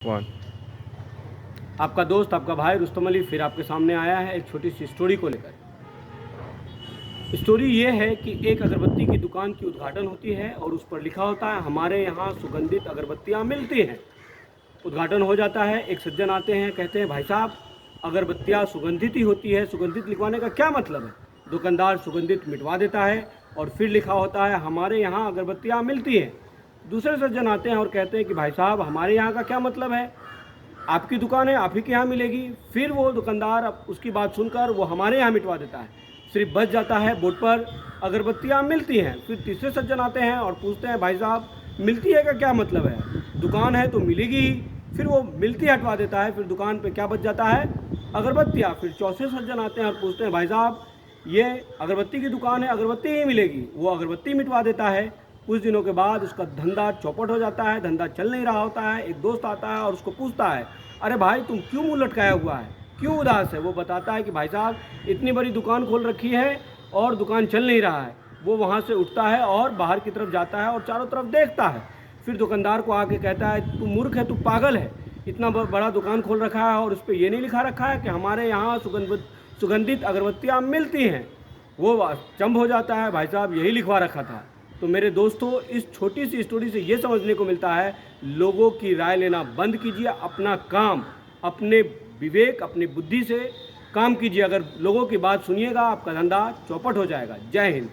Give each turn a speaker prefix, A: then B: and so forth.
A: One.
B: आपका दोस्त, आपका भाई रुस्तम अली फिर आपके सामने आया है एक छोटी सी स्टोरी को लेकर। स्टोरी ये है कि एक अगरबत्ती की दुकान की उद्घाटन होती है और उस पर लिखा होता है हमारे यहाँ सुगंधित अगरबत्तियाँ मिलती हैं। उद्घाटन हो जाता है, एक सज्जन आते हैं, कहते हैं भाई साहब अगरबत्तियाँ सुगंधित ही होती है, सुगंधित लिखवाने का क्या मतलब है। दुकानदार सुगंधित मिटवा देता है और फिर लिखा होता है हमारे यहाँ अगरबत्तियाँ मिलती हैं। दूसरे सज्जन आते हैं और कहते हैं कि भाई साहब हमारे यहाँ का क्या मतलब है, आपकी दुकान है, आप ही के यहाँ मिलेगी। फिर वो दुकानदार उसकी बात सुनकर वो हमारे यहाँ मिटवा देता है, सिर्फ बच जाता है बोर्ड पर अगरबत्तियाँ मिलती हैं। फिर तीसरे सज्जन आते हैं और पूछते हैं भाई साहब मिलती है का क्या मतलब है, दुकान है तो मिलेगी ही। फिर वो मिलती हटवा देता है, फिर दुकान पे क्या बच जाता है, अगरबत्तियाँ। फिर चौथे सज्जन आते हैं और पूछते हैं भाई साहब ये अगरबत्ती की दुकान है, अगरबत्ती ही मिलेगी। वो अगरबत्ती मिटवा देता है। कुछ दिनों के बाद उसका धंधा चौपट हो जाता है, धंधा चल नहीं रहा होता है। एक दोस्त आता है और उसको पूछता है अरे भाई तुम क्यों मुंह लटकाया हुआ है, क्यों उदास है। वो बताता है कि भाई साहब इतनी बड़ी दुकान खोल रखी है और दुकान चल नहीं रहा है। वो वहाँ से उठता है और बाहर की तरफ जाता है और चारों तरफ देखता है। फिर दुकानदार को आके कहता है तू मूर्ख है, तू पागल है, इतना बड़ा दुकान खोल रखा है और उस पर ये नहीं लिखा रखा है कि हमारे यहाँ सुगंधित अगरबत्तियाँ मिलती हैं। वो अचंभ हो जाता है, भाई साहब यही लिखवा रखा था। तो मेरे दोस्तों, इस छोटी सी स्टोरी से ये समझने को मिलता है लोगों की राय लेना बंद कीजिए, अपना काम अपने विवेक अपनी बुद्धि से काम कीजिए। अगर लोगों की बात सुनिएगा आपका धंधा चौपट हो जाएगा। जय हिंद।